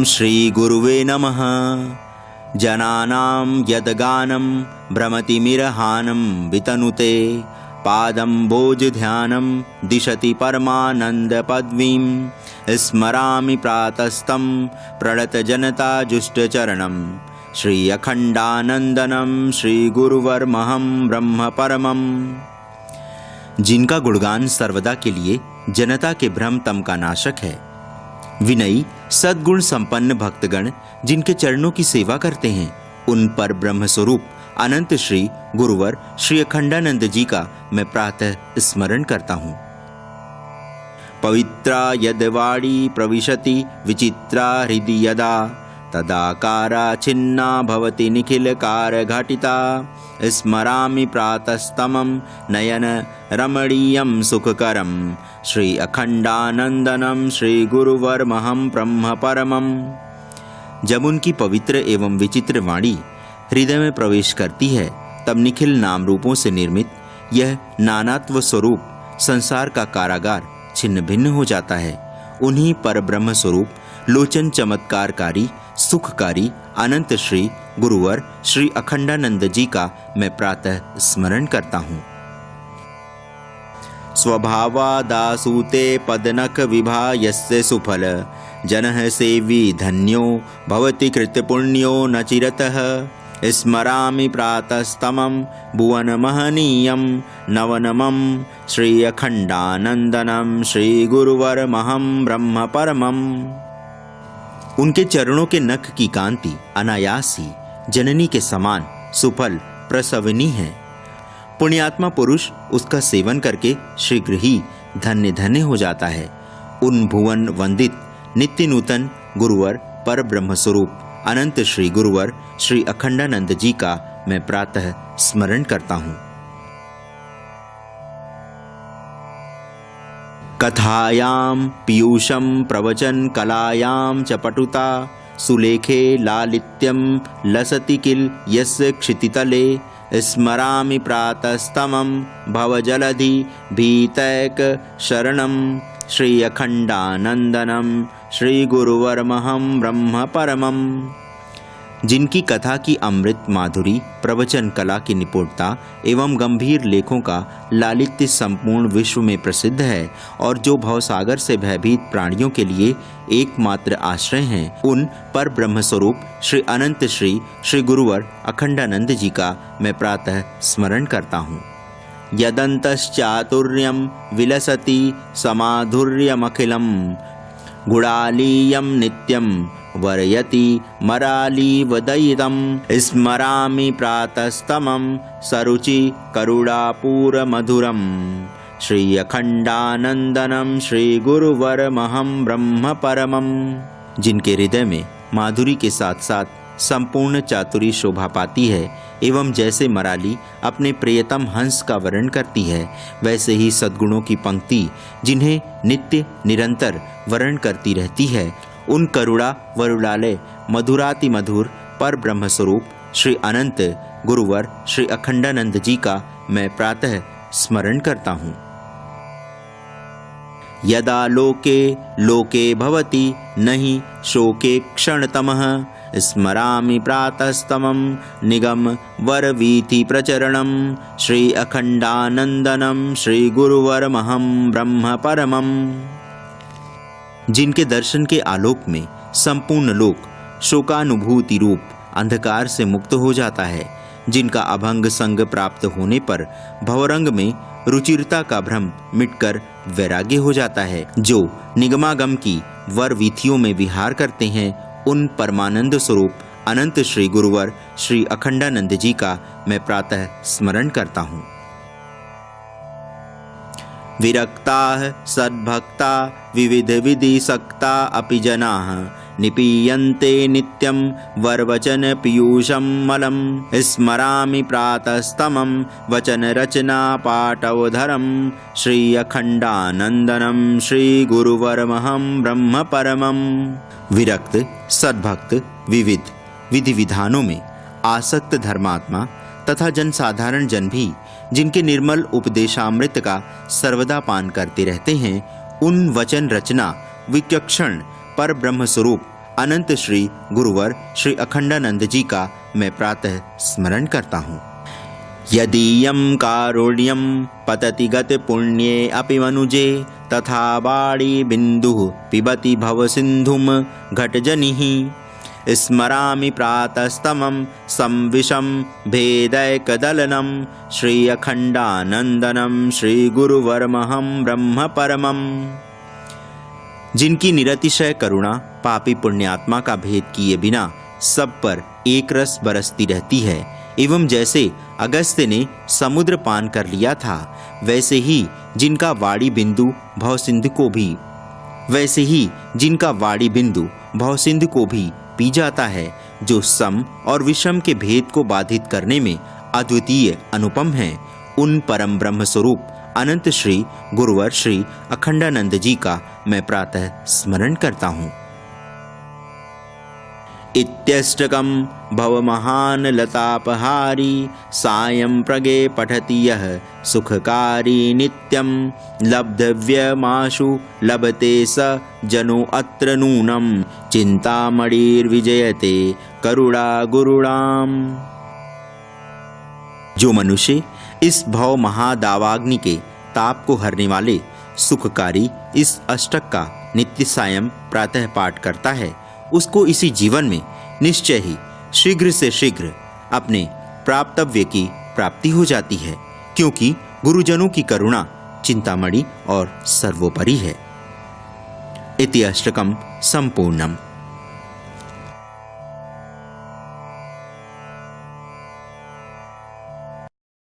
श्री गुरुवे नमः। जनानां यद्गानं भ्रमतिमिरहानं वितनुते पादं भोजध्यानं दिशति परमानन्दपदवीं स्मरामि प्रातस्तं प्रणतजनताजुष्टचरणं श्री अखंडानंदनं श्री गुरुवर्महं ब्रह्म परमम्। जिनका गुणगान सर्वदा के लिए जनता के भ्रम तम का नाशक है, विनयी सद्गुण संपन्न भक्तगण जिनके चरणों की सेवा करते हैं, उन पर ब्रह्म स्वरूप अनंत श्री गुरुवर श्री अखंडानंद जी का मैं प्रातः स्मरण करता हूँ। पवित्रा यद्वाणी प्रविशति विचित्रा हृदि यदा तदाकारा छिन्ना भवति निखिलकार घटिता स्मरामि प्रातस्तमं नयन रमणीयं सुखकरं श्री अखंडानंदनं श्री गुरुवर्महं ब्रह्म परमम्। जब उनकी पवित्र एवं विचित्र वाणी हृदय में प्रवेश करती है, तब निखिल नाम रूपों से निर्मित यह नानात्व स्वरूप संसार का कारागार छिन्न भिन्न हो जाता है। उन्हीं पर ब्रह्म स्वरूप लोचन चमत्कारकारी सुखकारी अनंत श्री गुरुवर श्री अखंडानंद जी का मैं प्रातः स्मरण करता हूँ। स्वभावादासूते पदनक विभा यस्य सुफल जनः सेवी धन्यो भवति कृतपुण्यो न चिरतः स्मरामि प्रातस्तमं भुवन महनीयं नवनमं श्री अखंडानंदनं श्री गुरुवर्महं ब्रह्म परमम्। उनके चरणों के नख की कांति अनायास ही जननी के समान सुफल प्रसवनी है। पुण्यात्मा पुरुष उसका सेवन करके शीघ्र ही धन्य धन्य हो जाता है। उन भुवन वंदित नित्य नूतन गुरुवर पर ब्रह्म स्वरूप अनंत श्री गुरुवर श्री अखंडानंद जी का मैं प्रातः स्मरण करता हूँ। कथायां पीयूषं प्रवचन कलायां च पटुता सुलेखे लालित्यं लसति किल यस्य क्षितितले स्मरामि प्रातस्तमं भवजलधि भीतैक शरणं श्री अखंडानंदनं श्री गुरुवर्महं ब्रह्म परमम्। जिनकी कथा की अमृत माधुरी प्रवचन कला की निपुणता एवं गंभीर लेखों का लालित्य संपूर्ण विश्व में प्रसिद्ध है और जो भवसागर से भयभीत प्राणियों के लिए एकमात्र आश्रय हैं, उन पर ब्रह्म स्वरूप श्री अनंत श्री गुरुवर अखंडानंद जी का मैं प्रातः स्मरण करता हूँ। यदन्तश्चातुर्यं विलसति समाधुर्यमखिलं गुणालीयं नित्यं वरयति मरालीवदयितं स्मरामि प्रातस्तमं सरुचि करुणापूरमधुरं श्री अखंडानंदनं श्री गुरुवर्महं ब्रह्म परमम्। जिनके हृदय में माधुरी के साथ साथ संपूर्ण चातुरी शोभा पाती है एवं जैसे मराली अपने प्रियतम हंस का वर्ण करती है, वैसे ही सद्गुणों की पंक्ति जिन्हें नित्य निरंतर वर्ण करती रहती है, उन करुणा वरुणालय मधुराति मधुर पर ब्रह्म स्वरूप श्री अनंत गुरुवर श्री अखंडानंद जी का मैं प्रातः स्मरण करता हूँ। यदा लोके लोके भवति नहि शोके क्षणतमः स्मरामि प्रातस्तमं निगम वरवीथि प्रचरणं श्री अखंडानंदनं श्री गुरुवर्महं ब्रह्म परमम्। जिनके दर्शन के आलोक में संपूर्ण लोक शोकानुभूति रूप अंधकार से मुक्त हो जाता है, जिनका अभंग संग प्राप्त होने पर भवरंग में रुचिरता का भ्रम मिटकर वैराग्य हो जाता है, जो निगमागम की वर वीथियों में विहार करते हैं, उन परमानंद स्वरूप अनंत श्री गुरुवर श्री अखंडानंद जी का मैं प्रातः स्मरण करता हूँ। विरक्ताः सद्भक्ता विविध विधिसक्ता अपि जनाः निपीयन्ते नित्यं वरवचन पीयूषं मलं स्मरामि प्रातस्तमं वचन रचना पाटवधरं श्री अखंडानंदनं श्री गुरुवरमहं ब्रह्म परमं। विरक्त सद्भक्त विविध विधि विधानों में आसक्त धर्मात्मा तथा जनसाधारण जन भी जिनके निर्मल उपदेशामृत का सर्वदा पान करते रहते हैं, उन वचन रचना विचक्षण पर ब्रह्म स्वरूप अनंत श्री गुरुवर श्री अखंडानंद जी का मैं प्रातः स्मरण करता हूँ। यदीयं कारुण्यं पतति गत पुण्ये अपि मनुजे तथा वाणी बिंदु पिबति भव सिंधुम घटजनिः स्मरामि प्रातस्तमं संविषं भेदैकदलनं श्री अखंडानंदनं श्री गुरुवरमहं ब्रह्म परमं। जिनकी निरतिशय करुणा पापी पुण्यात्मा का भेद किए बिना सब पर एक रस बरसती रहती है, एवं जैसे अगस्त्य ने समुद्र पान कर लिया था, वैसे ही जिनका वाणी बिंदु भवसिंधु को भी पी जाता है, जो सम और विषम के भेद को बाधित करने में अद्वितीय अनुपम है, उन परम ब्रह्म स्वरूप अनंत श्री गुरुवर श्री अखंडानंद जी का मैं प्रातः स्मरण करता हूँ। इत्यष्टकं भवमहान् लतापहारी सायं प्रगे पठति यः सुखकारी नित्यं लब्धव्यमाशु लभते स जनो अत्र नूनं चिंतामणिर्विजयते करुणा गुरुणाम। जो मनुष्य इस भव महादावाग्नि के ताप को हरने वाले सुखकारी इस अष्टक का नित्य सायं प्रातः पाठ करता है, उसको इसी जीवन में निश्चय ही शीघ्र से शीघ्र अपने प्राप्तव्य की प्राप्ति हो जाती है, क्योंकि गुरुजनों की करुणा चिंतामणि और सर्वोपरि है। इति अष्टकम संपूर्णम।